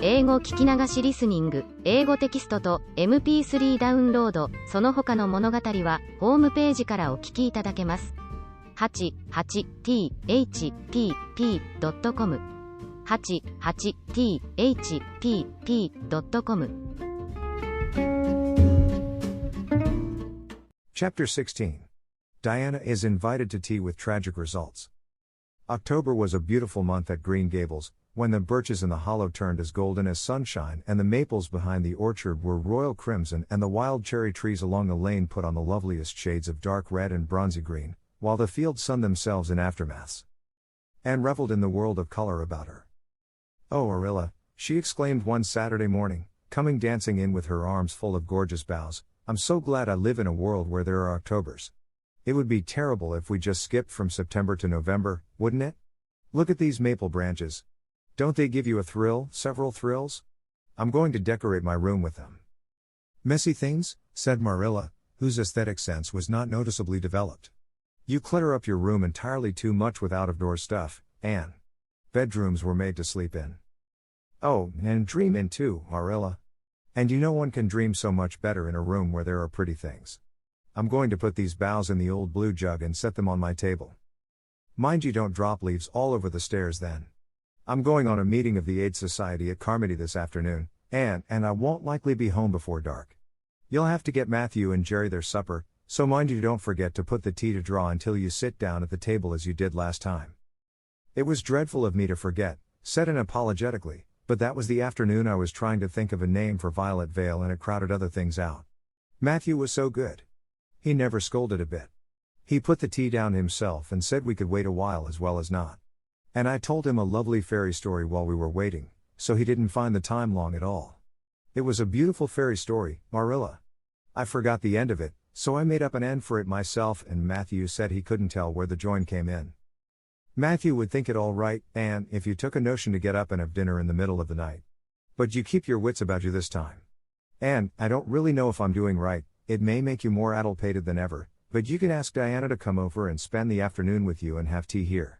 英語聞き流しリスニング、英語テキストと MP3 ダウンロード、その他の物語はホームページからお聞きいただけます。88thpp.com 88thpp.com Chapter 16. Diana is invited to tea with tragic results. October was a beautiful month at Green Gables, when the birches in the hollow turned as golden as sunshine and the maples behind the orchard were royal crimson and the wild cherry trees along the lane put on the loveliest shades of dark red and bronzy green, while the fields sunned themselves in aftermaths. Anne reveled in the world of color about her. "Oh, Arilla," she exclaimed one Saturday morning, coming dancing in with her arms full of gorgeous boughs, "I'm so glad I live in a world where there are Octobers. It would be terrible if we just skipped from September to November, wouldn't it? Look at these maple branches. Don't they give you a thrill, several thrills? I'm going to decorate my room with them." "Messy things?" said Marilla, whose aesthetic sense was not noticeably developed. "You clutter up your room entirely too much with out-of-door stuff, Anne. Bedrooms were made to sleep in." "Oh, and dream in too, Marilla. And you know one can dream so much better in a room where there are pretty things. I'm going to put these boughs in the old blue jug and set them on my table. Mind you don't drop leaves all over the stairs then. I'm going on a meeting of the Aid Society at Carmody this afternoon, and I won't likely be home before dark. You'll have to get Matthew and Jerry their supper, so mind you don't forget to put the tea to draw until you sit down at the table as you did last time." "It was dreadful of me to forget," said Anne apologetically, "but that was the afternoon I was trying to think of a name for Violet Vale and it crowded other things out. Matthew was so good. He never scolded a bit. He put the tea down himself and said we could wait a while as well as not. And I told him a lovely fairy story while we were waiting, so he didn't find the time long at all. It was a beautiful fairy story, Marilla. I forgot the end of it, so I made up an end for it myself and Matthew said he couldn't tell where the join came in. Matthew would think it all right, Anne, if you took a notion to get up and have dinner in the middle of the night. But you keep your wits about you this time. And I don't really know if I'm doing right, it may make you more addlepated than ever, but you can ask Diana to come over and spend the afternoon with you and have tea here."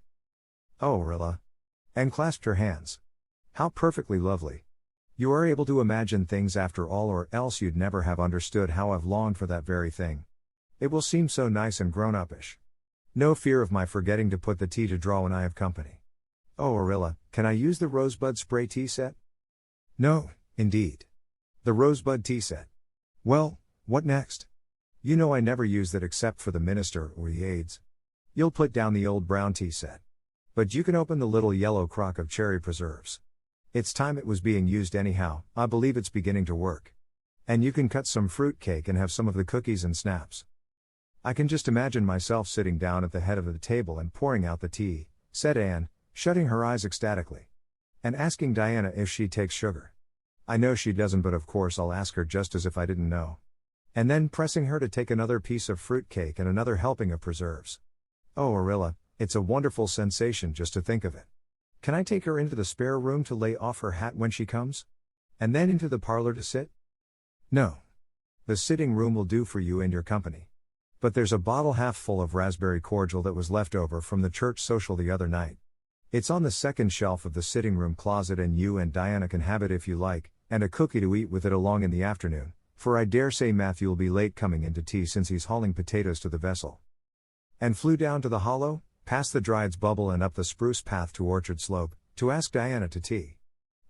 "Oh, Rilla." Anne clasped her hands. "How perfectly lovely. You are able to imagine things after all, or else you'd never have understood how I've longed for that very thing. It will seem so nice and grown-uppish. No fear of my forgetting to put the tea to draw when I have company. Oh, Arilla, can I use the rosebud spray tea set?" "No, indeed. The rosebud tea set. Well, what next? You know I never use that except for the minister or the aides. You'll put down the old brown tea set. But you can open the little yellow crock of cherry preserves. It's time it was being used anyhow, I believe it's beginning to work. And you can cut some fruit cake and have some of the cookies and snaps." "I can just imagine myself sitting down at the head of the table and pouring out the tea," said Anne, shutting her eyes ecstatically. "And asking Diana if she takes sugar. I know she doesn't, but of course I'll ask her just as if I didn't know. And then pressing her to take another piece of fruit cake and another helping of preserves. Oh, Arilla, it's a wonderful sensation just to think of it. Can I take her into the spare room to lay off her hat when she comes? And then into the parlor to sit?" "No. The sitting room will do for you and your company. But there's a bottle half full of raspberry cordial that was left over from the church social the other night. It's on the second shelf of the sitting room closet and you and Diana can have it if you like, and a cookie to eat with it along in the afternoon, for I dare say Matthew will be late coming into tea since he's hauling potatoes to the vessel." And flew down to the hollow, past the Dryad's Bubble and up the spruce path to Orchard Slope, to ask Diana to tea.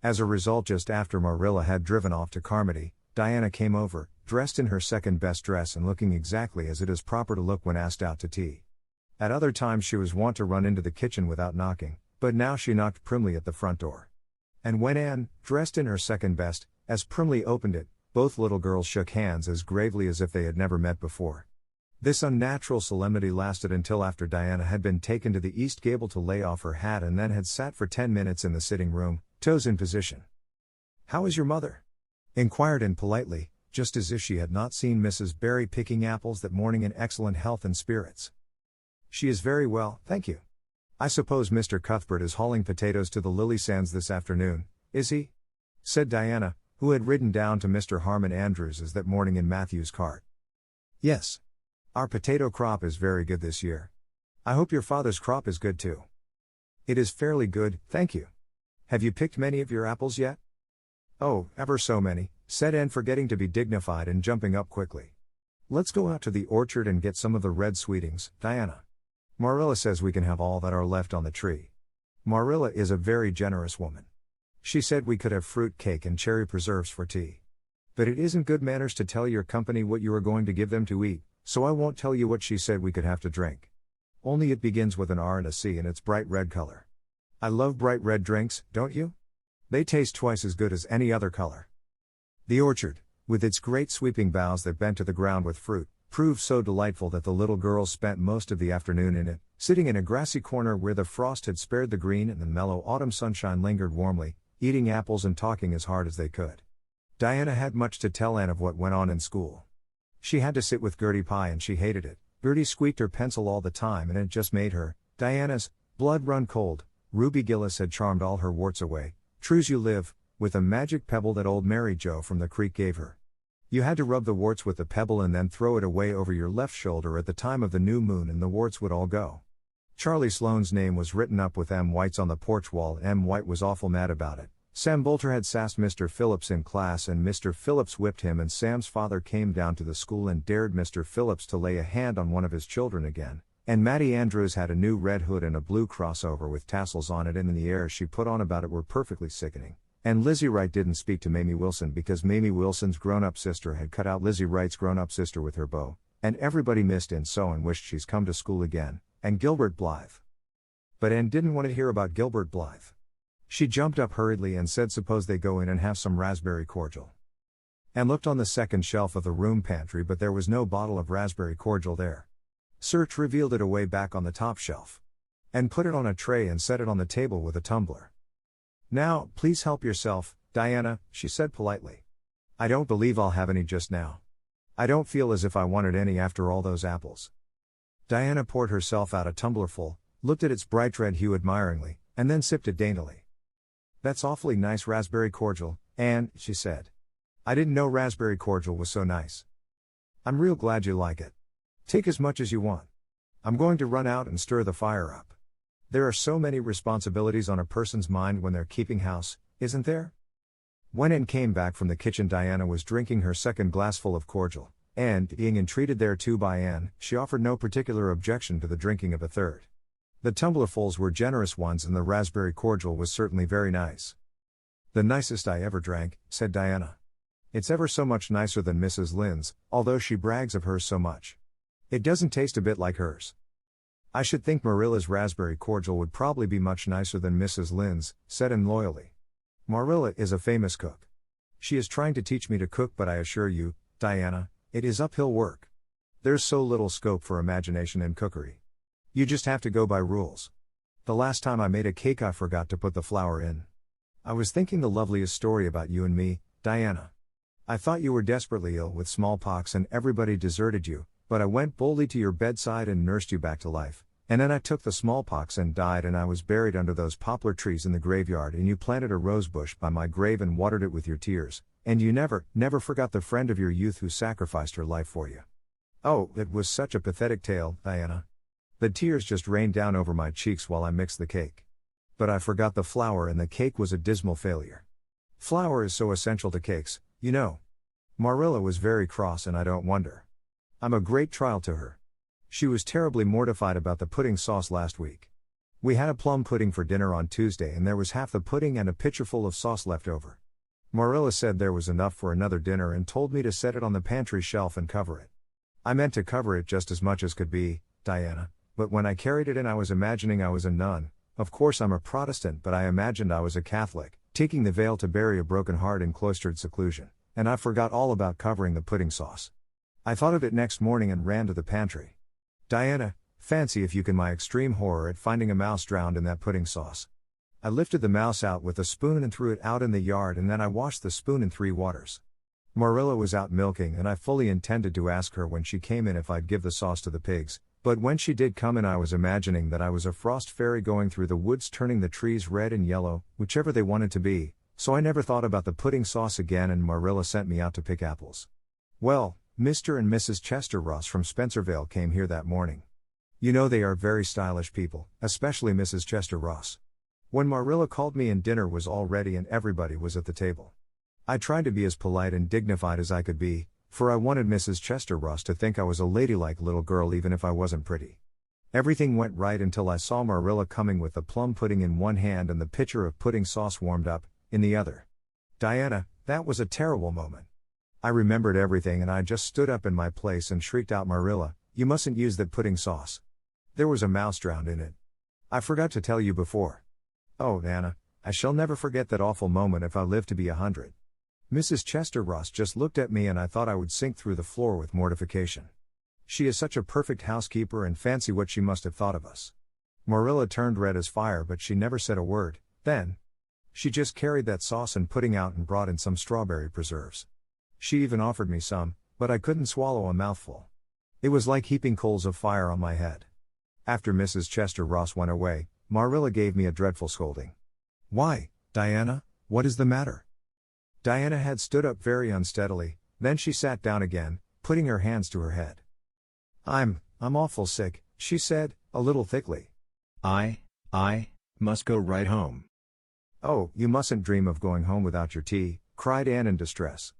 As a result, just after Marilla had driven off to Carmody, Diana came over, dressed in her second best dress and looking exactly as it is proper to look when asked out to tea. At other times she was wont to run into the kitchen without knocking, but now she knocked primly at the front door. And when Anne, dressed in her second best, as primly opened it, both little girls shook hands as gravely as if they had never met before. This unnatural solemnity lasted until after Diana had been taken to the east gable to lay off her hat and then had sat for 10 minutes in the sitting room, toes in position. "How is your mother?" inquired Anne politely, just as if she had not seen Mrs. Barry picking apples that morning in excellent health and spirits. "She is very well, thank you. I suppose Mr. Cuthbert is hauling potatoes to the lily sands this afternoon, is he?" said Diana, who had ridden down to Mr. Harmon Andrews's that morning in Matthew's cart. "Yes. Our potato crop is very good this year. I hope your father's crop is good too." "It is fairly good, thank you. Have you picked many of your apples yet?" Oh, ever so many, said Anne, forgetting to be dignified and jumping up quickly. Let's go out to the orchard and get some of the red sweetings, Diana. Marilla says we can have all that are left on the tree. Marilla is a very generous woman. She said we could have fruit cake and cherry preserves for tea. But it isn't good manners to tell your company what you are going to give them to eat, so I won't tell you what she said we could have to drink. Only it begins with an R and a C and it's bright red color. I love bright red drinks, don't you? They taste twice as good as any other color. The orchard, with its great sweeping boughs that bent to the ground with fruit, proved so delightful that the little girls spent most of the afternoon in it, sitting in a grassy corner where the frost had spared the green and the mellow autumn sunshine lingered warmly, eating apples and talking as hard as they could. Diana had much to tell Anne of what went on in school. She had to sit with Gertie Pye and she hated it. Gertie squeaked her pencil all the time and it just made her, Diana's, blood run cold. Ruby Gillis had charmed all her warts away, true's you live, with a magic pebble that old Mary Jo from the creek gave her. You had to rub the warts with the pebble and then throw it away over your left shoulder at the time of the new moon and the warts would all go. Charlie Sloane's name was written up with M. White's on the porch wall and M. White was awful mad about it. Sam Bolter had sassed Mr. Phillips in class and Mr. Phillips whipped him and Sam's father came down to the school and dared Mr. Phillips to lay a hand on one of his children again, and Mattie Andrews had a new red hood and a blue crossover with tassels on it and the airs she put on about it were perfectly sickening. And Lizzie Wright didn't speak to Mamie Wilson because Mamie Wilson's grown-up sister had cut out Lizzie Wright's grown-up sister with her bow, and everybody missed Anne so and wished she's come to school again, and Gilbert Blythe. But Anne didn't want to hear about Gilbert Blythe. She jumped up hurriedly and said suppose they go in and have some raspberry cordial. Anne looked on the second shelf of the room pantry but there was no bottle of raspberry cordial there. Search revealed it away back on the top shelf. Anne put it on a tray and set it on the table with a tumbler. Now, please help yourself, Diana, she said politely. I don't believe I'll have any just now. I don't feel as if I wanted any after all those apples. Diana poured herself out a tumblerful, looked at its bright red hue admiringly, and then sipped it daintily. That's awfully nice raspberry cordial, Anne, she said. I didn't know raspberry cordial was so nice. I'm real glad you like it. Take as much as you want. I'm going to run out and stir the fire up. There are so many responsibilities on a person's mind when they're keeping house, isn't there? When Anne came back from the kitchen, Diana was drinking her second glassful of cordial, and, being entreated thereto by Anne, she offered no particular objection to the drinking of a third. The tumblerfuls were generous ones and the raspberry cordial was certainly very nice. The nicest I ever drank, said Diana. It's ever so much nicer than Mrs. Lynde's, although she brags of hers so much. It doesn't taste a bit like hers. I should think Marilla's raspberry cordial would probably be much nicer than Mrs. Lynde's, said Anne loyally. Marilla is a famous cook. She is trying to teach me to cook but I assure you, Diana, it is uphill work. There's so little scope for imagination in cookery. You just have to go by rules. The last time I made a cake I forgot to put the flour in. I was thinking the loveliest story about you and me, Diana. I thought you were desperately ill with smallpox and everybody deserted you, but I went boldly to your bedside and nursed you back to life, and then I took the smallpox and died and I was buried under those poplar trees in the graveyard and you planted a rose bush by my grave and watered it with your tears, and you never forgot the friend of your youth who sacrificed her life for you. Oh, it was such a pathetic tale, Diana. The tears just rained down over my cheeks while I mixed the cake. But I forgot the flour and the cake was a dismal failure. Flour is so essential to cakes, you know. Marilla was very cross and I don't wonder. I'm a great trial to her. She was terribly mortified about the pudding sauce last week. We had a plum pudding for dinner on Tuesday and there was half the pudding and a pitcherful of sauce left over. Marilla said there was enough for another dinner and told me to set it on the pantry shelf and cover it. I meant to cover it just as much as could be, Diana. But when I carried it in I was imagining I was a nun. Of course I'm a Protestant but I imagined I was a Catholic, taking the veil to bury a broken heart in cloistered seclusion, and I forgot all about covering the pudding sauce. I thought of it next morning and ran to the pantry. Diana, fancy if you can my extreme horror at finding a mouse drowned in that pudding sauce. I lifted the mouse out with a spoon and threw it out in the yard and then I washed the spoon in 3 waters. Marilla was out milking and I fully intended to ask her when she came in if I'd give the sauce to the pigs. But when she did come in I was imagining that I was a frost fairy going through the woods turning the trees red and yellow, whichever they wanted to be, so I never thought about the pudding sauce again and Marilla sent me out to pick apples. Well, Mr. and Mrs. Chester Ross from Spencervale came here that morning. You know they are very stylish people, especially Mrs. Chester Ross. When Marilla called me in dinner was all ready and everybody was at the table. I tried to be as polite and dignified as I could be, for I wanted Mrs. Chester Ross to think I was a ladylike little girl even if I wasn't pretty. Everything went right until I saw Marilla coming with the plum pudding in one hand and the pitcher of pudding sauce warmed up, in the other. Diana, that was a terrible moment. I remembered everything and I just stood up in my place and shrieked out, Marilla, you mustn't use that pudding sauce. There was a mouse drowned in it. I forgot to tell you before. Oh, Anna, I shall never forget that awful moment if I live to be 100. Mrs. Chester Ross just looked at me and I thought I would sink through the floor with mortification. She is such a perfect housekeeper, and fancy what she must have thought of us. Marilla turned red as fire, but she never said a word. Then she just carried that sauce and pudding out and brought in some strawberry preserves. She even offered me some, but I couldn't swallow a mouthful. It was like heaping coals of fire on my head. After Mrs. Chester Ross went away, Marilla gave me a dreadful scolding. Why, Diana, what is the matter? Diana had stood up very unsteadily, then she sat down again, putting her hands to her head. I'm awful sick, she said, a little thickly. I must go right home. Oh, you mustn't dream of going home without your tea, cried Anne in distress.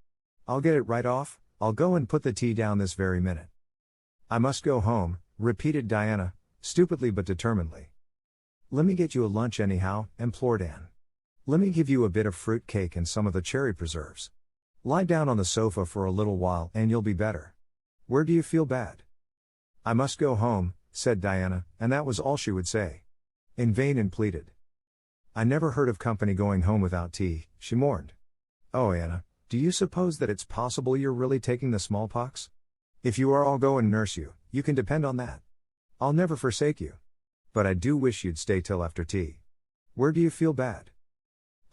I'll get it right off, I'll go and put the tea down this very minute. I must go home, repeated Diana, stupidly but determinedly. Let me get you a lunch anyhow, implored Anne. Let me give you a bit of fruit cake and some of the cherry preserves. Lie down on the sofa for a little while and you'll be better. Where do you feel bad? I must go home, said Diana, and that was all she would say. In vain Anne pleaded. I never heard of company going home without tea, she mourned. Oh, Anna, do you suppose that it's possible you're really taking the smallpox? If you are, I'll go and nurse you, you can depend on that. I'll never forsake you. But I do wish you'd stay till after tea. Where do you feel bad?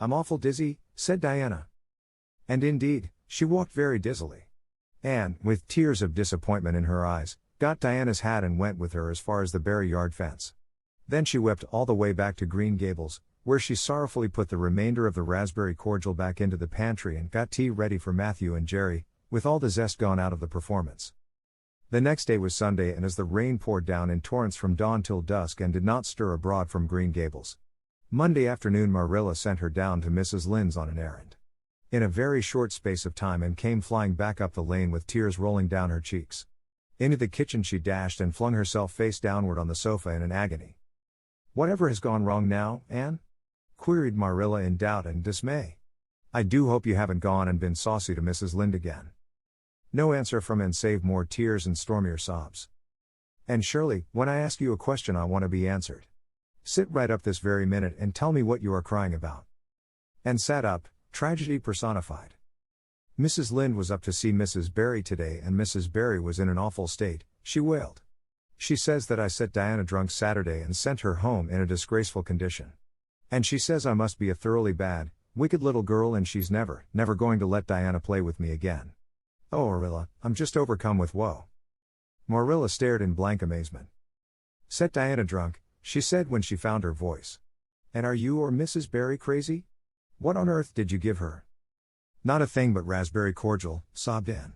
I'm awful dizzy, said Diana. And indeed, she walked very dizzily. Anne, with tears of disappointment in her eyes, got Diana's hat and went with her as far as the Barry yard fence. Then she wept all the way back to Green Gables, where she sorrowfully put the remainder of the raspberry cordial back into the pantry and got tea ready for Matthew and Jerry, with all the zest gone out of the performance. The next day was Sunday, and as the rain poured down in torrents from dawn till dusk and did not stir abroad from Green Gables, Monday afternoon Marilla sent her down to Mrs. Lynde's on an errand. In a very short space of time Anne came flying back up the lane with tears rolling down her cheeks. Into the kitchen she dashed and flung herself face downward on the sofa in an agony. Whatever has gone wrong now, Anne? Queried Marilla in doubt and dismay. I do hope you haven't gone and been saucy to Mrs. Lynde again. No answer from Anne save more tears and stormier sobs. And Shirley, when I ask you a question I want to be answered. Sit right up this very minute and tell me what you are crying about. Anne sat up, tragedy personified. Mrs. Lynde was up to see Mrs. Barry today, and Mrs. Barry was in an awful state, she wailed. She says that I set Diana drunk Saturday and sent her home in a disgraceful condition. And she says I must be a thoroughly bad, wicked little girl, and she's never going to let Diana play with me again. Oh, Marilla, I'm just overcome with woe. Marilla stared in blank amazement. Set Diana drunk, she said when she found her voice. And are you or Mrs. Barry crazy? What on earth did you give her? Not a thing but raspberry cordial, sobbed Anne.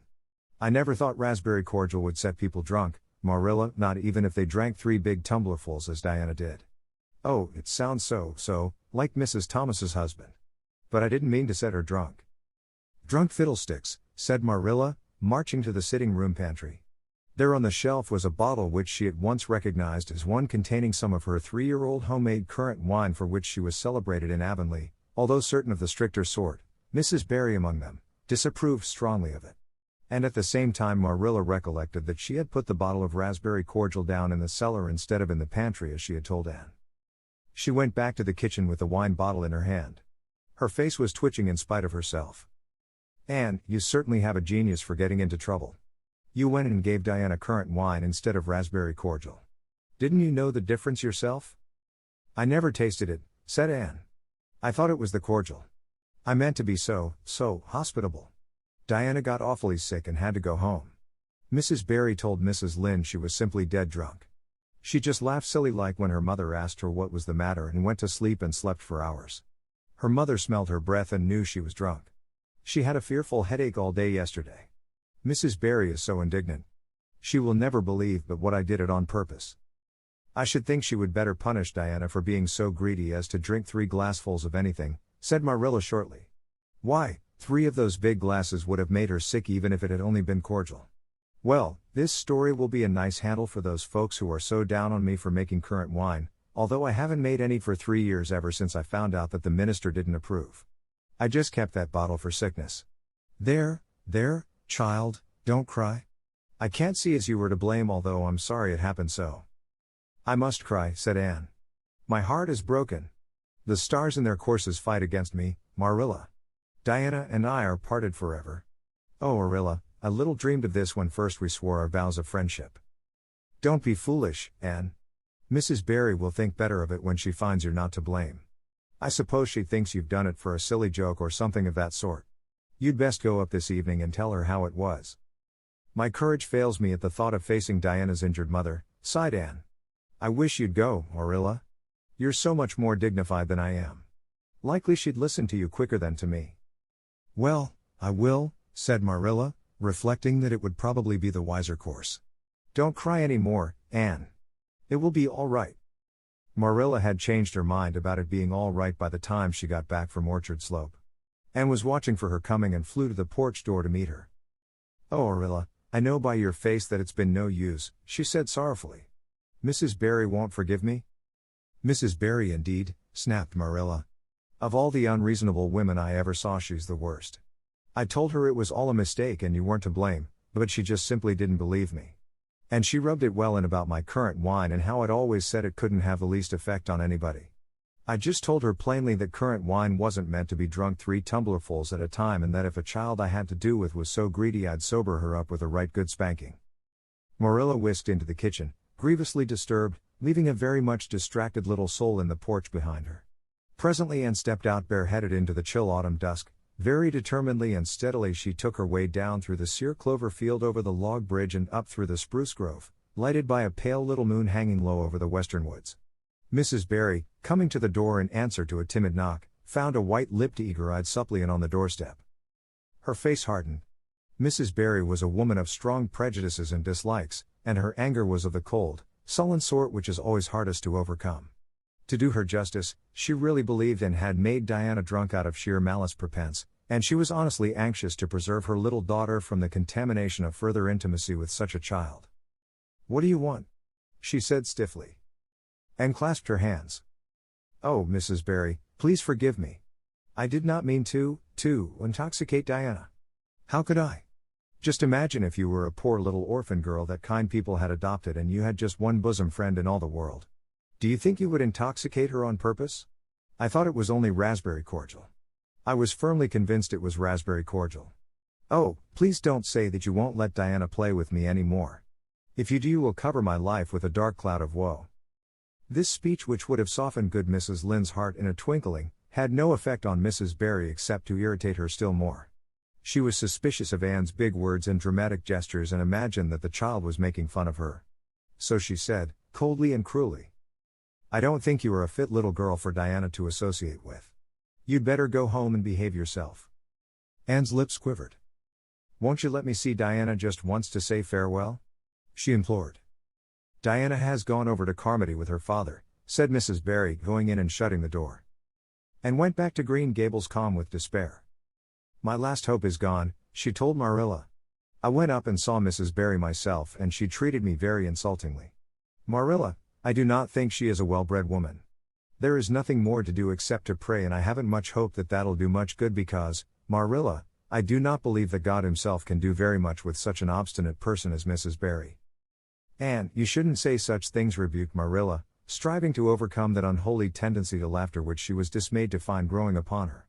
I never thought raspberry cordial would set people drunk, Marilla, not even if they drank 3 big tumblerfuls as Diana did. Oh, it sounds so, like Mrs. Thomas's husband. But I didn't mean to set her drunk. Drunk fiddlesticks, said Marilla, marching to the sitting room pantry. There on the shelf was a bottle which she at once recognized as one containing some of her 3-year-old homemade currant wine for which she was celebrated in Avonlea, although certain of the stricter sort, Mrs. Barry among them, disapproved strongly of it. And at the same time Marilla recollected that she had put the bottle of raspberry cordial down in the cellar instead of in the pantry as she had told Anne. She went back to the kitchen with the wine bottle in her hand. Her face was twitching in spite of herself. Anne, you certainly have a genius for getting into trouble. You went and gave Diana currant wine instead of raspberry cordial. Didn't you know the difference yourself? I never tasted it, said Anne. I thought it was the cordial. I meant to be so hospitable. Diana got awfully sick and had to go home. Mrs. Barry told Mrs. Lynde she was simply dead drunk. She just laughed silly-like when her mother asked her what was the matter and went to sleep and slept for hours. Her mother smelled her breath and knew she was drunk. She had a fearful headache all day yesterday. Mrs. Barry is so indignant. She will never believe but what I did it on purpose. I should think she would better punish Diana for being so greedy as to drink 3 glassfuls of anything, said Marilla shortly. Why, 3 of those big glasses would have made her sick even if it had only been cordial. Well, this story will be a nice handle for those folks who are so down on me for making currant wine, although I haven't made any for 3 years ever since I found out that the minister didn't approve. I just kept that bottle for sickness. There, child, don't cry. I can't see as you were to blame, although I'm sorry it happened so. I must cry, said Anne. My heart is broken. The stars in their courses fight against me, Marilla. Diana and I are parted forever. Oh, Marilla, I little dreamed of this when first we swore our vows of friendship. Don't be foolish, Anne. Mrs. Barry will think better of it when she finds you're not to blame. I suppose she thinks you've done it for a silly joke or something of that sort. You'd best go up this evening and tell her how it was. My courage fails me at the thought of facing Diana's injured mother, sighed Anne. I wish you'd go, Marilla. You're so much more dignified than I am. Likely she'd listen to you quicker than to me. Well, I will, said Marilla, reflecting that it would probably be the wiser course. Don't cry any more, Anne. It will be all right. Marilla had changed her mind about it being all right by the time she got back from Orchard Slope. Anne was watching for her coming and flew to the porch door to meet her. Oh, Marilla, I know by your face that it's been no use, she said sorrowfully. Mrs. Barry won't forgive me? Mrs. Barry indeed, snapped Marilla. Of all the unreasonable women I ever saw, she's the worst. I told her it was all a mistake and you weren't to blame, but she just simply didn't believe me. And she rubbed it well in about my currant wine and how I'd always said it couldn't have the least effect on anybody. I just told her plainly that currant wine wasn't meant to be drunk 3 tumblerfuls at a time, and that if a child I had to do with was so greedy I'd sober her up with a right good spanking. Marilla whisked into the kitchen, grievously disturbed, leaving a very much distracted little soul in the porch behind her. Presently Anne stepped out bareheaded into the chill autumn dusk. Very determinedly and steadily she took her way down through the sere clover field over the log bridge and up through the spruce grove, lighted by a pale little moon hanging low over the western woods. Mrs. Barry, coming to the door in answer to a timid knock, found a white-lipped, eager-eyed suppliant on the doorstep. Her face hardened. Mrs. Barry was a woman of strong prejudices and dislikes, and her anger was of the cold, sullen sort which is always hardest to overcome. To do her justice, she really believed and had made Diana drunk out of sheer malice prepense, and she was honestly anxious to preserve her little daughter from the contamination of further intimacy with such a child. What do you want? She said stiffly. And clasped her hands. Oh, Mrs. Barry, please forgive me. I did not mean to intoxicate Diana. How could I? Just imagine if you were a poor little orphan girl that kind people had adopted and you had just one bosom friend in all the world. Do you think you would intoxicate her on purpose? I thought it was only raspberry cordial. I was firmly convinced it was raspberry cordial. Oh, please don't say that you won't let Diana play with me any more. If you do, you will cover my life with a dark cloud of woe. This speech, which would have softened good Mrs. Lynde's heart in a twinkling, had no effect on Mrs. Barry except to irritate her still more. She was suspicious of Anne's big words and dramatic gestures and imagined that the child was making fun of her. So she said, coldly and cruelly, I don't think you are a fit little girl for Diana to associate with. You'd better go home and behave yourself. Anne's lips quivered. Won't you let me see Diana just once to say farewell? She implored. Diana has gone over to Carmody with her father, said Mrs. Barry, going in and shutting the door. And went back to Green Gables calm with despair. My last hope is gone, she told Marilla. I went up and saw Mrs. Barry myself and she treated me very insultingly. Marilla, I do not think she is a well-bred woman. There is nothing more to do except to pray, and I haven't much hope that that'll do much good because, Marilla, I do not believe that God himself can do very much with such an obstinate person as Mrs. Barry. Anne, you shouldn't say such things, rebuked Marilla, striving to overcome that unholy tendency to laughter which she was dismayed to find growing upon her.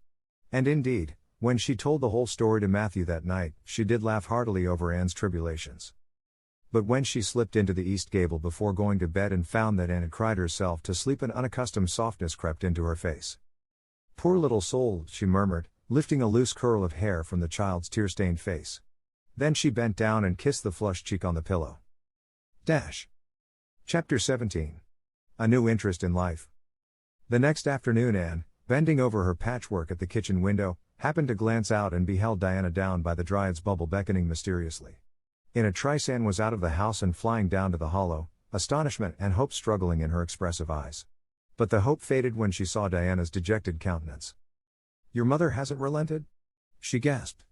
And indeed, when she told the whole story to Matthew that night, she did laugh heartily over Anne's tribulations. But when she slipped into the east gable before going to bed and found that Anne had cried herself to sleep, an unaccustomed softness crept into her face. Poor little soul, she murmured, lifting a loose curl of hair from the child's tear-stained face. Then she bent down and kissed the flushed cheek on the pillow. Chapter 17. A new interest in life. The next afternoon Anne, bending over her patchwork at the kitchen window, happened to glance out and beheld Diana down by the Dryad's bubble beckoning mysteriously. In a trice Anne was out of the house and flying down to the hollow, astonishment and hope struggling in her expressive eyes. But the hope faded when she saw Diana's dejected countenance. Your mother hasn't relented? she gasped.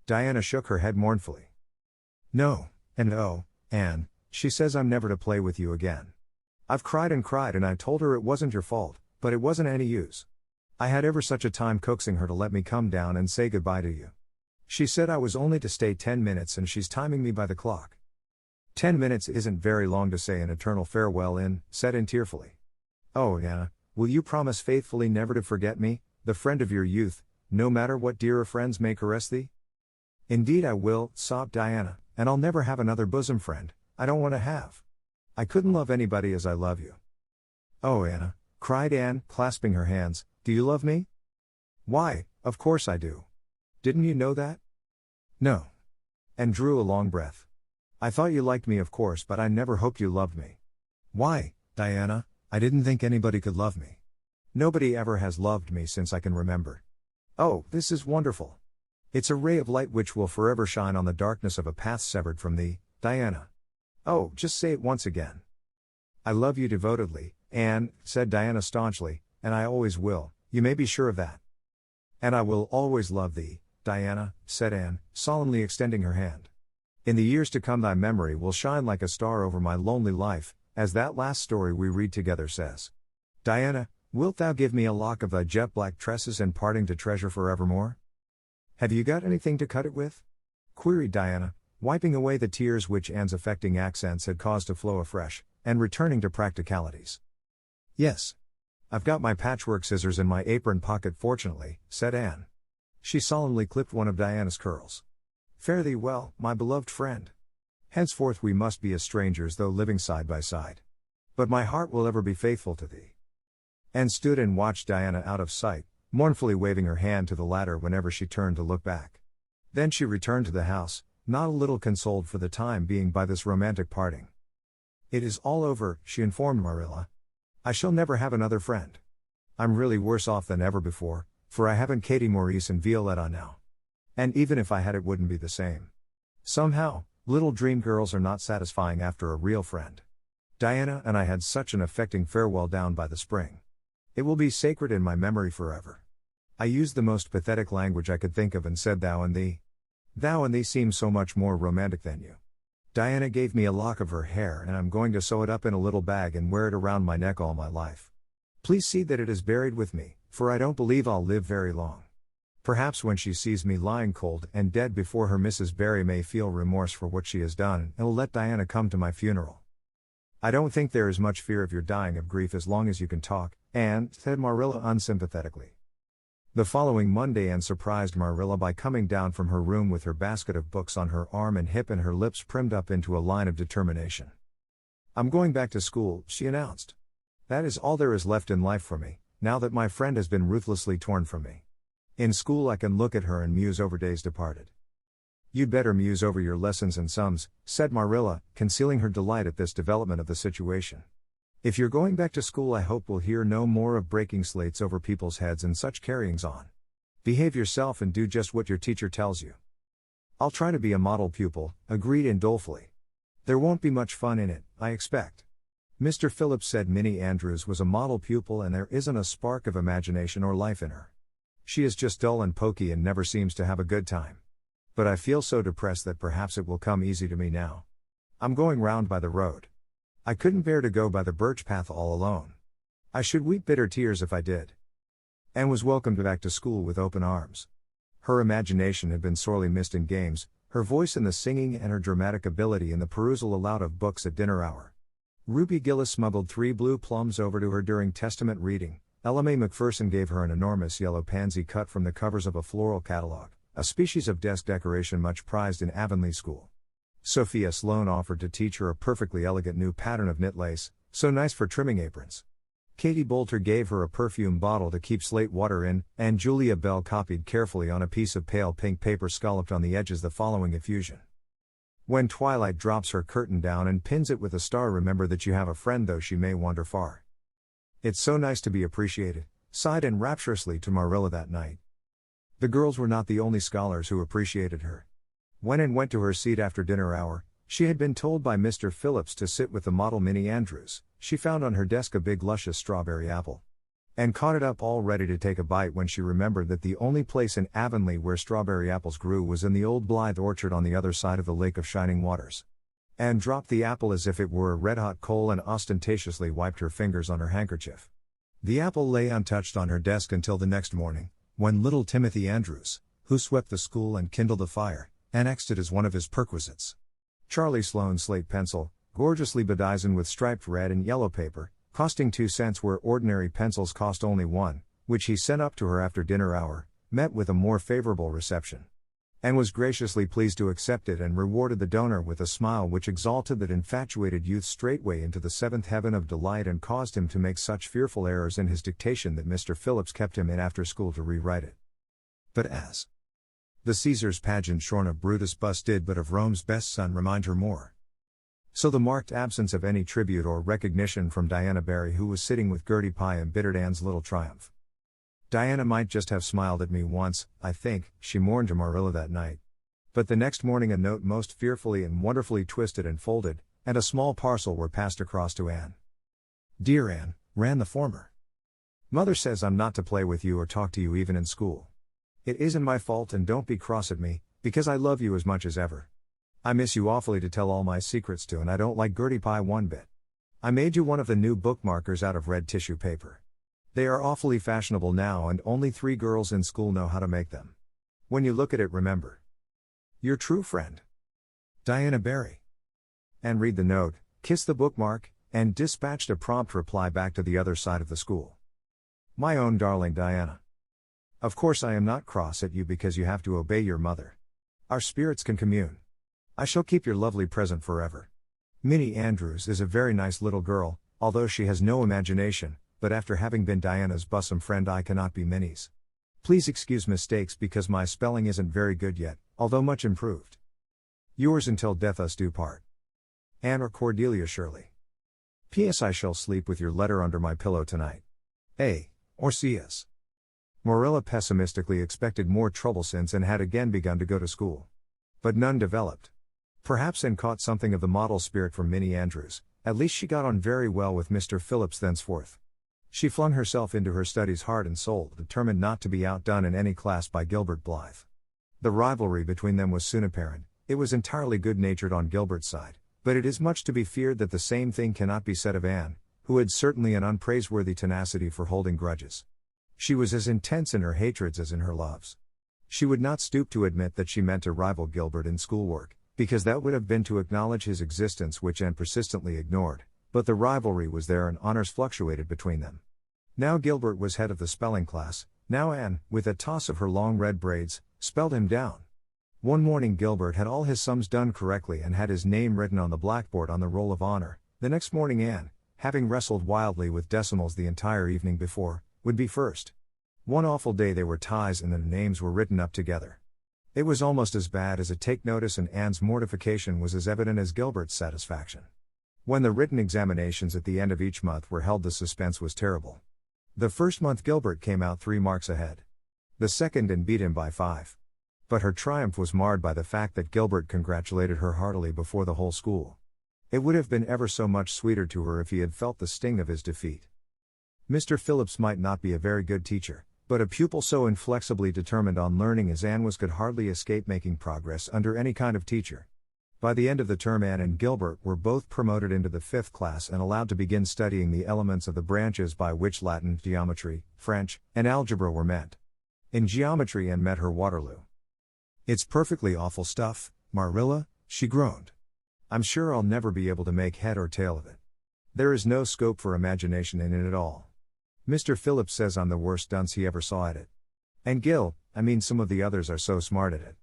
Diana shook her head mournfully. No, and oh, Anne, she says I'm never to play with you again. I've cried and I told her it wasn't your fault, but it wasn't any use. I had ever such a time coaxing her to let me come down and say goodbye to you. She said I was only to stay 10 minutes and she's timing me by the clock. 10 minutes isn't very long to say an eternal farewell in, said Anne tearfully. Oh, Anna, will you promise faithfully never to forget me, the friend of your youth, no matter what dearer friends may caress thee? Indeed I will, sobbed Diana, and I'll never have another bosom friend, I don't want to have. I couldn't love anybody as I love you. Oh, Anna, cried Anne, clasping her hands, do you love me? Why, of course I do. Didn't you know that? No. Anne drew a long breath. I thought you liked me of course, but I never hoped you loved me. Why, Diana, I didn't think anybody could love me. Nobody ever has loved me since I can remember. Oh, this is wonderful. It's a ray of light which will forever shine on the darkness of a path severed from thee, Diana. Oh, just say it once again. I love you devotedly, Anne, said Diana staunchly, and I always will, you may be sure of that. And I will always love thee, Diana, said Anne, solemnly extending her hand. In the years to come thy memory will shine like a star over my lonely life, as that last story we read together says. Diana, wilt thou give me a lock of thy jet-black tresses and parting to treasure forevermore? Have you got anything to cut it with? Queried Diana, wiping away the tears which Anne's affecting accents had caused to flow afresh, and returning to practicalities. Yes. I've got my patchwork scissors in my apron pocket fortunately, said Anne. She solemnly clipped one of Diana's curls. Fare thee well, my beloved friend. Henceforth we must be as strangers though living side by side. But my heart will ever be faithful to thee. Anne stood and watched Diana out of sight, mournfully waving her hand to the latter whenever she turned to look back. Then she returned to the house, not a little consoled for the time being by this romantic parting. It is all over, she informed Marilla. I shall never have another friend. I'm really worse off than ever before, for I haven't Katie Maurice and Violetta now. And even if I had it wouldn't be the same. Somehow, little dream girls are not satisfying after a real friend. Diana and I had such an affecting farewell down by the spring. It will be sacred in my memory forever. I used the most pathetic language I could think of and said thou and thee. Thou and thee seem so much more romantic than you. Diana gave me a lock of her hair and I'm going to sew it up in a little bag and wear it around my neck all my life. Please see that it is buried with me, for I don't believe I'll live very long. Perhaps when she sees me lying cold and dead before her Mrs. Barry may feel remorse for what she has done and will let Diana come to my funeral. I don't think there is much fear of your dying of grief as long as you can talk, Anne, said Marilla unsympathetically. The following Monday Anne surprised Marilla by coming down from her room with her basket of books on her arm and hip and her lips primmed up into a line of determination. I'm going back to school, she announced. That is all there is left in life for me, now that my friend has been ruthlessly torn from me. In school I can look at her and muse over days departed. You'd better muse over your lessons and sums, said Marilla, concealing her delight at this development of the situation. If you're going back to school I hope we'll hear no more of breaking slates over people's heads and such carryings on. Behave yourself and do just what your teacher tells you. I'll try to be a model pupil, agreed Anne dolefully. There won't be much fun in it, I expect. Mr. Phillips said Minnie Andrews was a model pupil and there isn't a spark of imagination or life in her. She is just dull and poky and never seems to have a good time. But I feel so depressed that perhaps it will come easy to me now. I'm going round by the road. I couldn't bear to go by the birch path all alone. I should weep bitter tears if I did. Anne was welcomed back to school with open arms. Her imagination had been sorely missed in games, her voice in the singing and her dramatic ability in the perusal aloud of books at dinner hour. Ruby Gillis smuggled 3 blue plums over to her during Testament reading. Ella Mae McPherson gave her an enormous yellow pansy cut from the covers of a floral catalogue, a species of desk decoration much prized in Avonlea School. Sophia Sloane offered to teach her a perfectly elegant new pattern of knit lace, so nice for trimming aprons. Katie Bolter gave her a perfume bottle to keep slate water in, and Julia Bell copied carefully on a piece of pale pink paper scalloped on the edges the following effusion. When twilight drops her curtain down and pins it with a star, remember that you have a friend though she may wander far. It's so nice to be appreciated, sighed Anne rapturously to Marilla that night. The girls were not the only scholars who appreciated her. When Anne went to her seat after dinner hour, she had been told by Mr. Phillips to sit with the model Minnie Andrews. She found on her desk a big luscious strawberry apple. Anne caught it up all ready to take a bite when she remembered that the only place in Avonlea where strawberry apples grew was in the old Blythe orchard on the other side of the Lake of Shining Waters. Anne dropped the apple as if it were a red-hot coal and ostentatiously wiped her fingers on her handkerchief. The apple lay untouched on her desk until the next morning, when little Timothy Andrews, who swept the school and kindled the fire, annexed it as one of his perquisites. Charlie Sloane's slate pencil, gorgeously bedizened with striped red and yellow paper, costing 2 cents where ordinary pencils cost only 1, which he sent up to her after dinner hour, met with a more favorable reception. Anne was graciously pleased to accept it and rewarded the donor with a smile which exalted that infatuated youth straightway into the seventh heaven of delight and caused him to make such fearful errors in his dictation that Mr. Phillips kept him in after school to rewrite it. But as the Caesar's pageant shorn of Brutus' bust did but of Rome's best son remind her more, so the marked absence of any tribute or recognition from Diana Barry, who was sitting with Gertie Pye, embittered Anne's little triumph. Diana might just have smiled at me once, I think, she mourned to Marilla that night. But the next morning a note most fearfully and wonderfully twisted and folded, and a small parcel were passed across to Anne. Dear Anne, ran the former. Mother says I'm not to play with you or talk to you even in school. It isn't my fault and don't be cross at me, because I love you as much as ever. I miss you awfully to tell all my secrets to, and I don't like Gertie Pye one bit. I made you one of the new bookmarkers out of red tissue paper. They are awfully fashionable now and only 3 girls in school know how to make them. When you look at it, remember your true friend, Diana Barry. And read the note, kiss the bookmark, and dispatched a prompt reply back to the other side of the school. My own darling Diana. Of course I am not cross at you because you have to obey your mother. Our spirits can commune. I shall keep your lovely present forever. Minnie Andrews is a very nice little girl, although she has no imagination, but after having been Diana's bosom friend I cannot be Minnie's. Please excuse mistakes because my spelling isn't very good yet, although much improved. Yours until death us do part. Anne or Cordelia Shirley. P.S. I shall sleep with your letter under my pillow tonight. A. Or C.S. Marilla pessimistically expected more trouble since Anne had again begun to go to school. But none developed. Perhaps Anne caught something of the model spirit from Minnie Andrews, at least she got on very well with Mr. Phillips thenceforth. She flung herself into her studies heart and soul, determined not to be outdone in any class by Gilbert Blythe. The rivalry between them was soon apparent. It was entirely good-natured on Gilbert's side, but it is much to be feared that the same thing cannot be said of Anne, who had certainly an unpraiseworthy tenacity for holding grudges. She was as intense in her hatreds as in her loves. She would not stoop to admit that she meant to rival Gilbert in schoolwork, because that would have been to acknowledge his existence, which Anne persistently ignored, but the rivalry was there and honors fluctuated between them. Now Gilbert was head of the spelling class, now Anne, with a toss of her long red braids, spelled him down. One morning Gilbert had all his sums done correctly and had his name written on the blackboard on the roll of honor. The next morning Anne, having wrestled wildly with decimals the entire evening before, would be first. One awful day they were ties and the names were written up together. It was almost as bad as a take notice, and Anne's mortification was as evident as Gilbert's satisfaction. When the written examinations at the end of each month were held, the suspense was terrible. The first month Gilbert came out 3 marks ahead. The second Anne beat him by 5. But her triumph was marred by the fact that Gilbert congratulated her heartily before the whole school. It would have been ever so much sweeter to her if he had felt the sting of his defeat. Mr. Phillips might not be a very good teacher, but a pupil so inflexibly determined on learning as Anne was could hardly escape making progress under any kind of teacher. By the end of the term Anne and Gilbert were both promoted into the 5th class and allowed to begin studying the elements of the branches by which Latin, geometry, French, and algebra were meant. In geometry Anne met her Waterloo. It's perfectly awful stuff, Marilla, she groaned. I'm sure I'll never be able to make head or tail of it. There is no scope for imagination in it at all. Mr. Phillips says I'm the worst dunce he ever saw at it. And some of the others are so smart at it.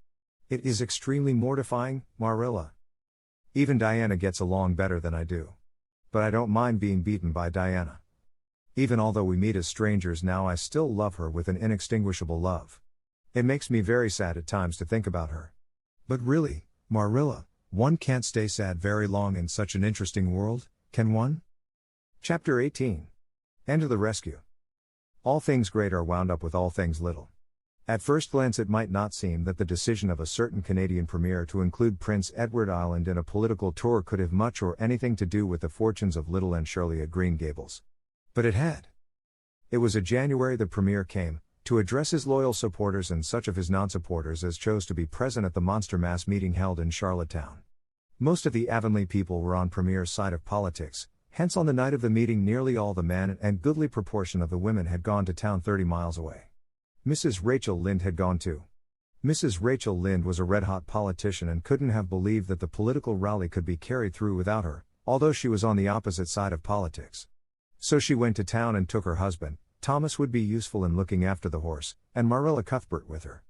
It is extremely mortifying, Marilla. Even Diana gets along better than I do. But I don't mind being beaten by Diana. Even although we meet as strangers now, I still love her with an inextinguishable love. It makes me very sad at times to think about her. But really, Marilla, one can't stay sad very long in such an interesting world, can one? Chapter 18. Anne to the rescue. All things great are wound up with all things little. At first glance it might not seem that the decision of a certain Canadian premier to include Prince Edward Island in a political tour could have much or anything to do with the fortunes of little Anne Shirley at Green Gables. But it had. It was a January the premier came, to address his loyal supporters and such of his non-supporters as chose to be present at the monster mass meeting held in Charlottetown. Most of the Avonlea people were on Premier's side of politics, hence on the night of the meeting nearly all the men and goodly proportion of the women had gone to town 30 miles away. Mrs. Rachel Lynde had gone too. Mrs. Rachel Lynde was a red-hot politician and couldn't have believed that the political rally could be carried through without her, although she was on the opposite side of politics. So she went to town and took her husband. Thomas would be useful in looking after the horse, and Marilla Cuthbert with her.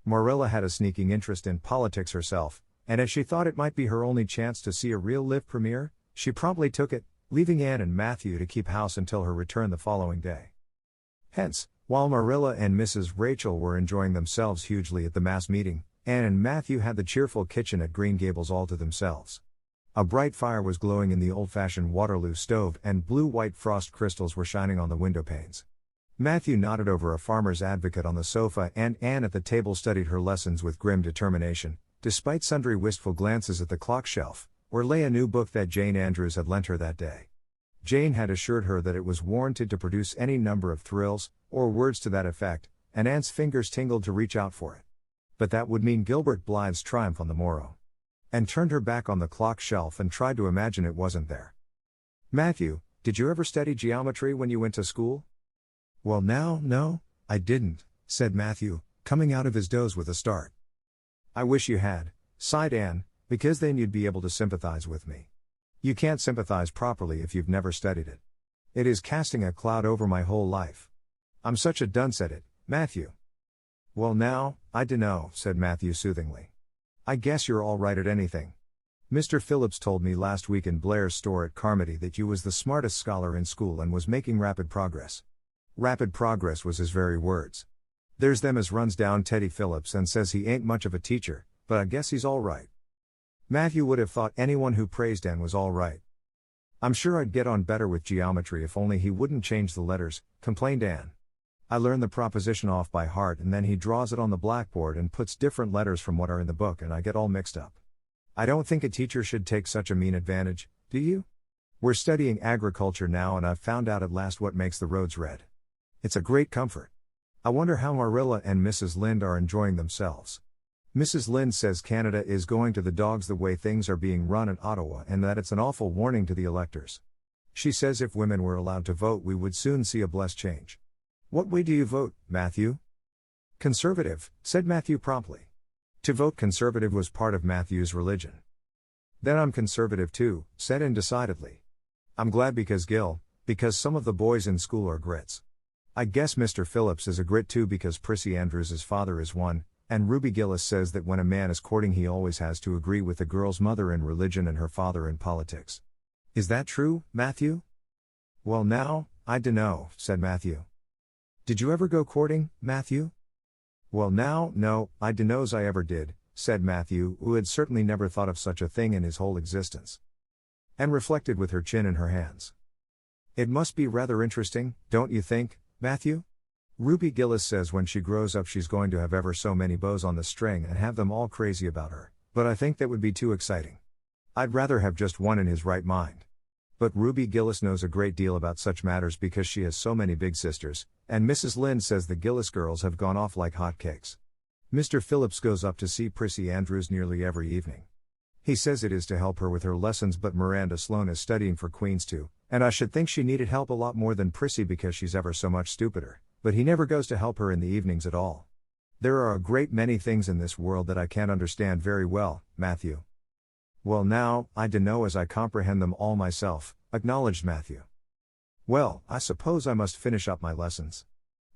Marilla had a sneaking interest in politics herself, and as she thought it might be her only chance to see a real live premier, she promptly took it, leaving Anne and Matthew to keep house until her return the following day. Hence, while Marilla and Mrs. Rachel were enjoying themselves hugely at the mass meeting, Anne and Matthew had the cheerful kitchen at Green Gables all to themselves. A bright fire was glowing in the old-fashioned Waterloo stove and blue-white frost crystals were shining on the window panes. Matthew nodded over a farmer's advocate on the sofa and Anne at the table studied her lessons with grim determination, despite sundry wistful glances at the clock shelf, where lay a new book that Jane Andrews had lent her that day. Jane had assured her that it was warranted to produce any number of thrills, or words to that effect, and Anne's fingers tingled to reach out for it. But that would mean Gilbert Blythe's triumph on the morrow. Anne turned her back on the clock shelf and tried to imagine it wasn't there. Matthew, did you ever study geometry when you went to school? Well now, no, I didn't, said Matthew, coming out of his doze with a start. I wish you had, sighed Anne, because then you'd be able to sympathize with me. You can't sympathize properly if you've never studied it. It is casting a cloud over my whole life. I'm such a dunce at it, Matthew. Well now, I dunno, said Matthew soothingly. I guess you're all right at anything. Mr. Phillips told me last week in Blair's store at Carmody that you was the smartest scholar in school and was making rapid progress. Rapid progress was his very words. There's them as runs down Teddy Phillips and says he ain't much of a teacher, but I guess he's all right. Matthew would have thought anyone who praised Anne was all right. I'm sure I'd get on better with geometry if only he wouldn't change the letters, complained Anne. I learn the proposition off by heart and then he draws it on the blackboard and puts different letters from what are in the book and I get all mixed up. I don't think a teacher should take such a mean advantage, do you? We're studying agriculture now and I've found out at last what makes the roads red. It's a great comfort. I wonder how Marilla and Mrs. Lynde are enjoying themselves. Mrs. Lynde says Canada is going to the dogs the way things are being run in Ottawa and that it's an awful warning to the electors. She says if women were allowed to vote we would soon see a blessed change. What way do you vote, Matthew? Conservative, said Matthew promptly. To vote Conservative was part of Matthew's religion. Then I'm Conservative too, said Anne decidedly. I'm glad because some of the boys in school are grits. I guess Mr. Phillips is a grit too because Prissy Andrews's father is one, and Ruby Gillis says that when a man is courting he always has to agree with the girl's mother in religion and her father in politics. Is that true, Matthew? Well now, I dunno, said Matthew. Did you ever go courting, Matthew? Well now, no, I dunno's I ever did, said Matthew, who had certainly never thought of such a thing in his whole existence. And reflected with her chin in her hands. It must be rather interesting, don't you think, Matthew? Ruby Gillis says when she grows up she's going to have ever so many bows on the string and have them all crazy about her, but I think that would be too exciting. I'd rather have just one in his right mind. But Ruby Gillis knows a great deal about such matters because she has so many big sisters, and Mrs. Lynde says the Gillis girls have gone off like hot cakes. Mr. Phillips goes up to see Prissy Andrews nearly every evening. He says it is to help her with her lessons but Miranda Sloane is studying for Queen's too, and I should think she needed help a lot more than Prissy because she's ever so much stupider, but he never goes to help her in the evenings at all. There are a great many things in this world that I can't understand very well, Matthew. Well now, I dunno as I comprehend them all myself, acknowledged Matthew. Well, I suppose I must finish up my lessons.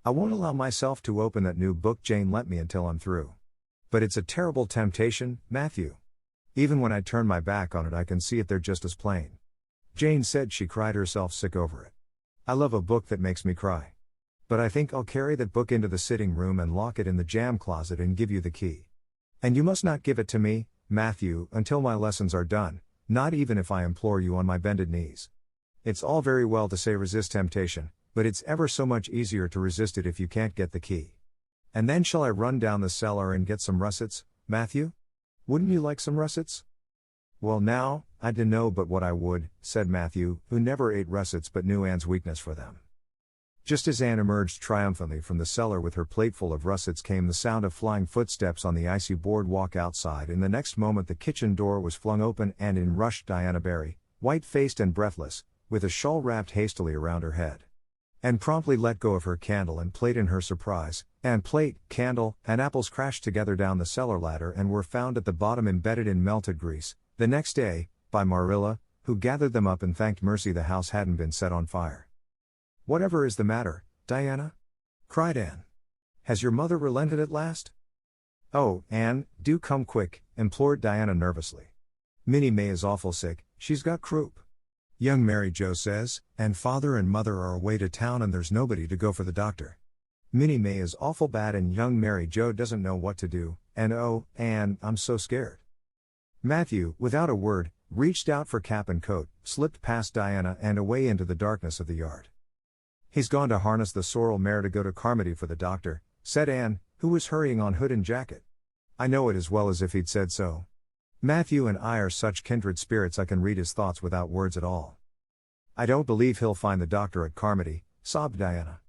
I won't allow myself to open that new book Jane lent me until I'm through. But it's a terrible temptation, Matthew. Even when I turn my back on it I can see it there just as plain. Jane said she cried herself sick over it. I love a book that makes me cry. But I think I'll carry that book into the sitting room and lock it in the jam closet and give you the key. And you must not give it to me, Matthew, until my lessons are done, not even if I implore you on my bended knees. It's all very well to say resist temptation, but it's ever so much easier to resist it if you can't get the key. And then shall I run down the cellar and get some russets, Matthew? Wouldn't you like some russets? Well now, I dunno but what I would, said Matthew, who never ate russets but knew Anne's weakness for them. Just as Anne emerged triumphantly from the cellar with her plateful of russets came the sound of flying footsteps on the icy boardwalk outside. In the next moment the kitchen door was flung open and in rushed Diana Barry, white-faced and breathless, with a shawl wrapped hastily around her head. Anne promptly let go of her candle and plate in her surprise, and plate, candle, and apples crashed together down the cellar ladder and were found at the bottom embedded in melted grease, the next day, by Marilla, who gathered them up and thanked mercy the house hadn't been set on fire. "Whatever is the matter, Diana?" cried Anne. "Has your mother relented at last?" "Oh, Anne, do come quick," implored Diana nervously. "Minnie May is awful sick, she's got croup. Young Mary Jo says, and father and mother are away to town and there's nobody to go for the doctor. Minnie May is awful bad and young Mary Jo doesn't know what to do, and oh, Anne, I'm so scared." Matthew, without a word, reached out for cap and coat, slipped past Diana and away into the darkness of the yard. "He's gone to harness the sorrel mare to go to Carmody for the doctor," said Anne, who was hurrying on hood and jacket. "I know it as well as if he'd said so. Matthew and I are such kindred spirits I can read his thoughts without words at all." "I don't believe he'll find the doctor at Carmody," sobbed Diana.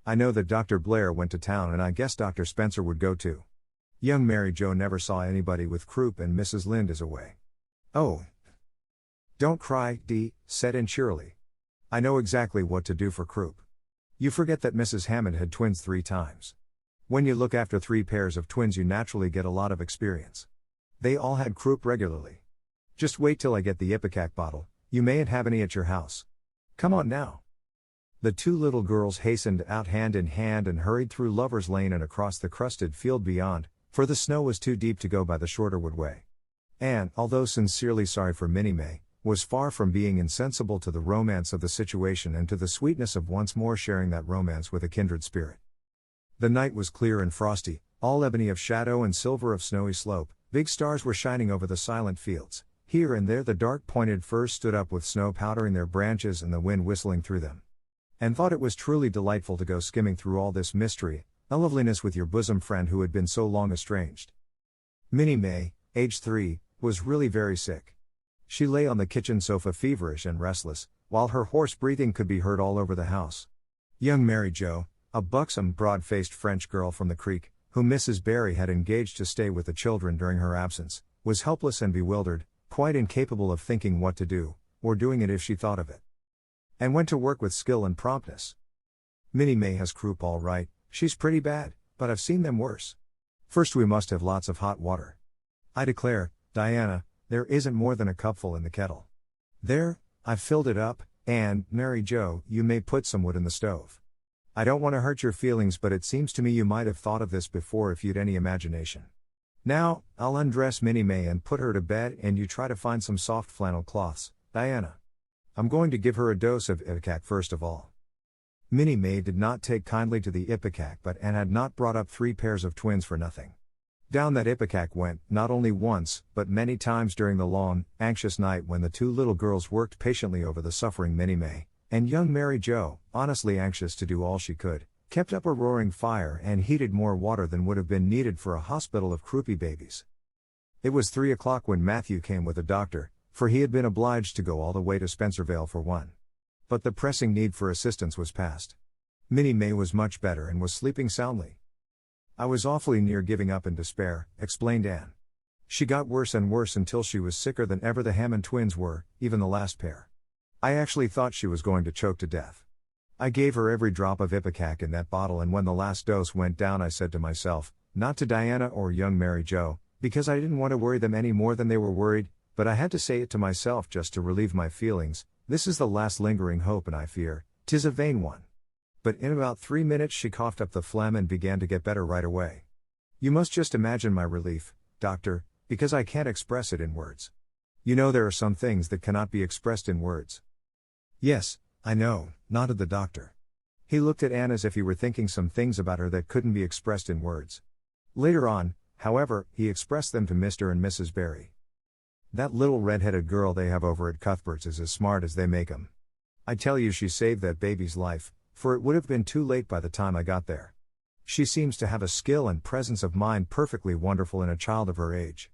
"I know that Dr. Blair went to town and I guess Dr. Spencer would go too. Young Mary Jo never saw anybody with croup and Mrs. Lynde is away." "Oh, don't cry, Dee," said Anne cheerily. "I know exactly what to do for croup. You forget that Mrs. Hammond had twins 3 times. When you look after 3 pairs of twins you naturally get a lot of experience. They all had croup regularly. Just wait till I get the Ipecac bottle, you mayn't have any at your house. Come on now." The 2 little girls hastened out hand in hand and hurried through Lover's Lane and across the crusted field beyond, for the snow was too deep to go by the shorter wood way. Anne, although sincerely sorry for Minnie May, was far from being insensible to the romance of the situation and to the sweetness of once more sharing that romance with a kindred spirit. The night was clear and frosty, all ebony of shadow and silver of snowy slope. Big stars were shining over the silent fields. Here and there the dark pointed firs stood up with snow powdering their branches and the wind whistling through them. And thought it was truly delightful to go skimming through all this mystery, a loveliness with your bosom friend who had been so long estranged. Minnie May, aged 3, was really very sick. She lay on the kitchen sofa feverish and restless, while her hoarse breathing could be heard all over the house. Young Mary Jo, a buxom, broad-faced French girl from the creek, whom Mrs. Barry had engaged to stay with the children during her absence, was helpless and bewildered, quite incapable of thinking what to do, or doing it if she thought of it. And went to work with skill and promptness. "Minnie May has croup all right, she's pretty bad, but I've seen them worse. First we must have lots of hot water. I declare, Diana, there isn't more than a cupful in the kettle. There, I've filled it up, and, Mary Jo, you may put some wood in the stove. I don't want to hurt your feelings but it seems to me you might have thought of this before if you'd any imagination. Now, I'll undress Minnie May and put her to bed and you try to find some soft flannel cloths, Diana. I'm going to give her a dose of Ipecac first of all." Minnie May did not take kindly to the Ipecac but Anne had not brought up 3 pairs of twins for nothing. Down that Ipecac went, not only once, but many times during the long, anxious night when the 2 little girls worked patiently over the suffering Minnie May, and young Mary Jo, honestly anxious to do all she could, kept up a roaring fire and heated more water than would have been needed for a hospital of croupy babies. It was 3 o'clock when Matthew came with a doctor, for he had been obliged to go all the way to Spencervale for one. But the pressing need for assistance was past. Minnie May was much better and was sleeping soundly. "I was awfully near giving up in despair," explained Anne. "She got worse and worse until she was sicker than ever the Hammond twins were, even the last pair. I actually thought she was going to choke to death. I gave her every drop of Ipecac in that bottle and when the last dose went down I said to myself, not to Diana or young Mary Jo, because I didn't want to worry them any more than they were worried, but I had to say it to myself just to relieve my feelings, this is the last lingering hope and I fear, 'tis a vain one. But in about 3 minutes she coughed up the phlegm and began to get better right away. You must just imagine my relief, doctor, because I can't express it in words. You know there are some things that cannot be expressed in words." "Yes, I know," nodded the doctor. He looked at Anne as if he were thinking some things about her that couldn't be expressed in words. Later on, however, he expressed them to Mr. and Mrs. Barry. "That little red-headed girl they have over at Cuthbert's is as smart as they make 'em. I tell you she saved that baby's life, for it would have been too late by the time I got there. She seems to have a skill and presence of mind perfectly wonderful in a child of her age.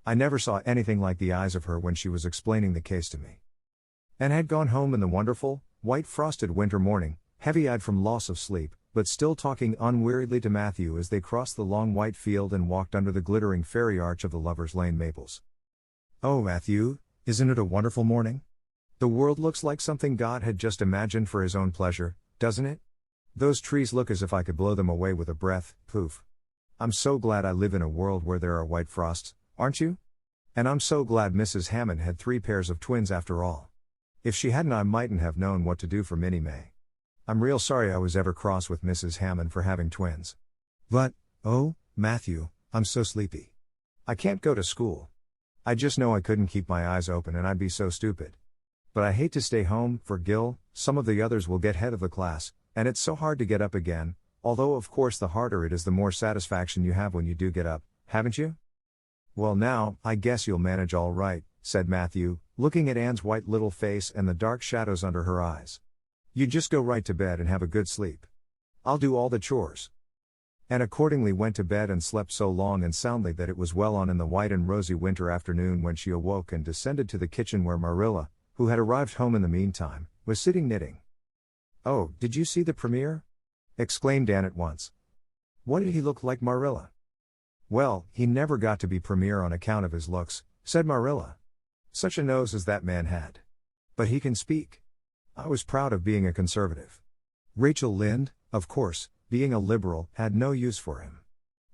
I never saw anything like the eyes of her when she was explaining the case to me." And had gone home in the wonderful, white frosted winter morning, heavy-eyed from loss of sleep, but still talking unweariedly to Matthew as they crossed the long white field and walked under the glittering fairy arch of the Lovers' Lane maples. "Oh, Matthew, isn't it a wonderful morning? The world looks like something God had just imagined for his own pleasure, doesn't it? Those trees look as if I could blow them away with a breath, poof. I'm so glad I live in a world where there are white frosts, aren't you? And I'm so glad Mrs. Hammond had 3 pairs of twins after all. If she hadn't, I mightn't have known what to do for Minnie May. I'm real sorry I was ever cross with Mrs. Hammond for having twins. But, oh, Matthew, I'm so sleepy. I can't go to school. I just know I couldn't keep my eyes open and I'd be so stupid. But I hate to stay home, for Gil, some of the others will get head of the class, and it's so hard to get up again, although of course the harder it is the more satisfaction you have when you do get up, haven't you?" "Well now, I guess you'll manage all right," said Matthew, looking at Anne's white little face and the dark shadows under her eyes. "You just go right to bed and have a good sleep. I'll do all the chores." And accordingly went to bed and slept so long and soundly that it was well on in the white and rosy winter afternoon when she awoke and descended to the kitchen where Marilla, who had arrived home in the meantime, was sitting knitting. "Oh, did you see the premier?" exclaimed Anne at once. "What did he look like, Marilla?" "Well, he never got to be premier on account of his looks," said Marilla. "Such a nose as that man had. But he can speak. I was proud of being a conservative. Rachel Lynde, of course, being a liberal, had no use for him.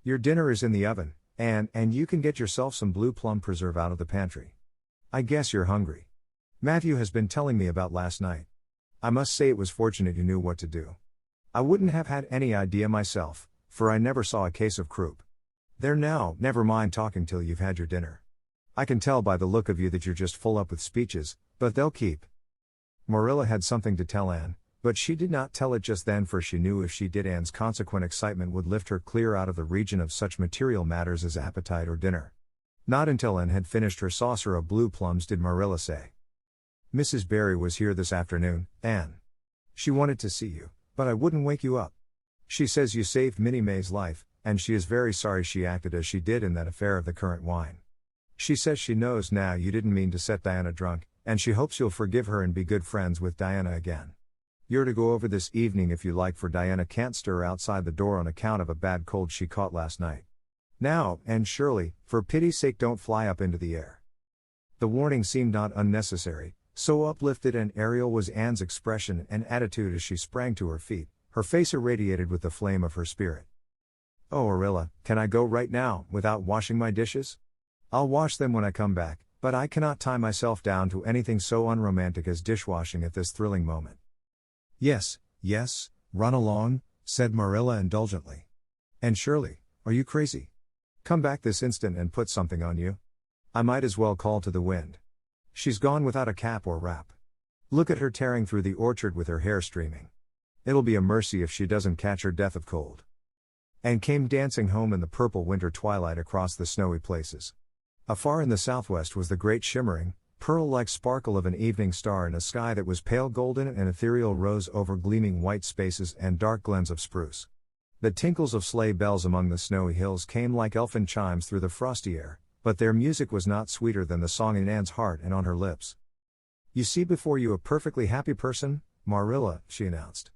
Your dinner is in the oven, Anne, and you can get yourself some blue plum preserve out of the pantry. I guess you're hungry. Matthew has been telling me about last night. I must say it was fortunate you knew what to do. I wouldn't have had any idea myself, for I never saw a case of croup. There now, never mind talking till you've had your dinner. I can tell by the look of you that you're just full up with speeches, but they'll keep." Marilla had something to tell Anne, but she did not tell it just then, for she knew if she did Anne's consequent excitement would lift her clear out of the region of such material matters as appetite or dinner. Not until Anne had finished her saucer of blue plums did Marilla say, "Mrs. Barry was here this afternoon, Anne. She wanted to see you, but I wouldn't wake you up. She says you saved Minnie May's life, and she is very sorry she acted as she did in that affair of the currant wine. She says she knows now you didn't mean to set Diana drunk, and she hopes you'll forgive her and be good friends with Diana again. You're to go over this evening if you like, for Diana can't stir outside the door on account of a bad cold she caught last night. Now, and Shirley, for pity's sake don't fly up into the air." The warning seemed not unnecessary, so uplifted and aerial was Anne's expression and attitude as she sprang to her feet, her face irradiated with the flame of her spirit. "Oh, Arilla, can I go right now, without washing my dishes? I'll wash them when I come back, but I cannot tie myself down to anything so unromantic as dishwashing at this thrilling moment." Yes, run along," said Marilla indulgently. "And Shirley, are you crazy? Come back this instant and put something on you. I might as well call to the wind. She's gone without a cap or wrap. Look at her tearing through the orchard with her hair streaming. It'll be a mercy if she doesn't catch her death of cold." And came dancing home in the purple winter twilight across the snowy places. Afar in the southwest was the great shimmering, pearl-like sparkle of an evening star in a sky that was pale golden and ethereal rose over gleaming white spaces and dark glens of spruce. The tinkles of sleigh bells among the snowy hills came like elfin chimes through the frosty air, but their music was not sweeter than the song in Anne's heart and on her lips. "You see before you a perfectly happy person, Marilla," she announced.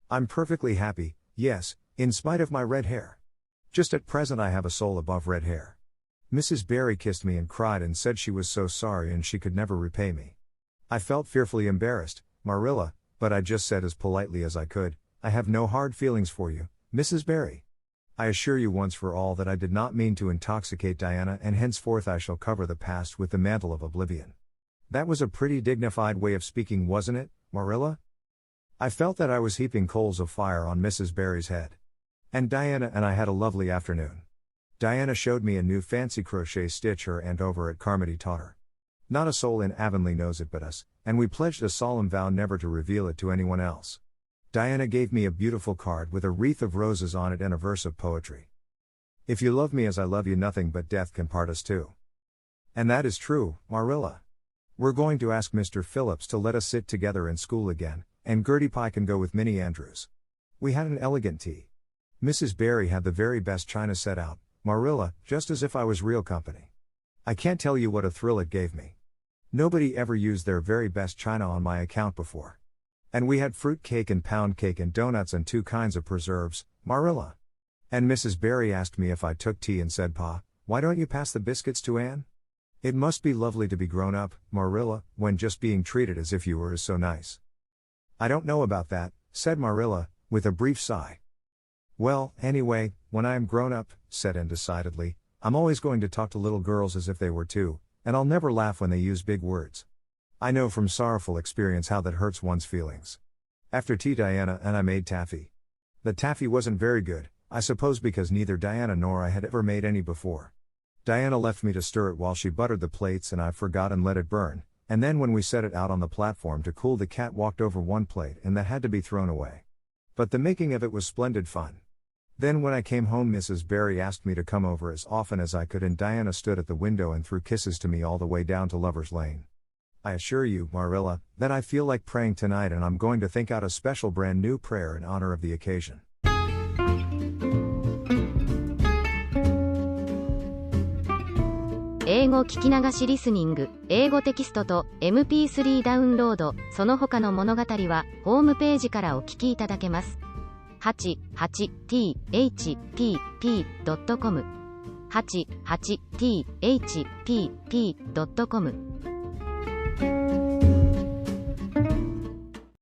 "I'm perfectly happy, yes, in spite of my red hair. Just at present I have a soul above red hair. Mrs. Barry kissed me and cried and said she was so sorry and she could never repay me. I felt fearfully embarrassed, Marilla, but I just said as politely as I could, 'I have no hard feelings for you, Mrs. Barry. I assure you once for all that I did not mean to intoxicate Diana, and henceforth I shall cover the past with the mantle of oblivion.' That was a pretty dignified way of speaking, wasn't it, Marilla?" I felt that I was heaping coals of fire on Mrs. Barry's head. And Diana and I had a lovely afternoon. Diana showed me a new fancy crochet stitch her aunt over at Carmody taught her. Not a soul in Avonlea knows it but us, and we pledged a solemn vow never to reveal it to anyone else. Diana gave me a beautiful card with a wreath of roses on it and a verse of poetry. "If you love me as I love you, nothing but death can part us two." And that is true, Marilla. We're going to ask Mr. Phillips to let us sit together in school again, and Gertie Pye can go with Minnie Andrews. We had an elegant tea. Mrs. Barry had the very best china set out, Marilla, just as if I was real company. I can't tell you what a thrill it gave me. Nobody ever used their very best china on my account before. And we had fruit cake and pound cake and donuts and 2 kinds of preserves, Marilla. And Mrs. Barry asked me if I took tea and said, Pa, why don't you pass the biscuits to Anne? It must be lovely to be grown up, Marilla, when just being treated as if you were so nice. I don't know about that, said Marilla, with a brief sigh. Well, anyway, when I am grown up, said Anne decidedly, I'm always going to talk to little girls as if they were too, and I'll never laugh when they use big words. I know from sorrowful experience how that hurts one's feelings. After tea, Diana and I made taffy. The taffy wasn't very good, I suppose because neither Diana nor I had ever made any before. Diana left me to stir it while she buttered the plates and I forgot and let it burn, and then when we set it out on the platform to cool, the cat walked over one plate and that had to be thrown away. But the making of it was splendid fun. Then when I came home, Mrs. Barry asked me to come over as often as I could, and Diana stood at the window and threw kisses to me all the way down to Lover's Lane. I assure you, Marilla, that I feel like praying tonight, and I'm going to think out a special brand new prayer in honor of the occasion. 英語聞き流しリスニング、英語テキストと MP3 ダウンロード、その他の物語はホームページからお聞きいただけます。88thpp.com 88thpp.com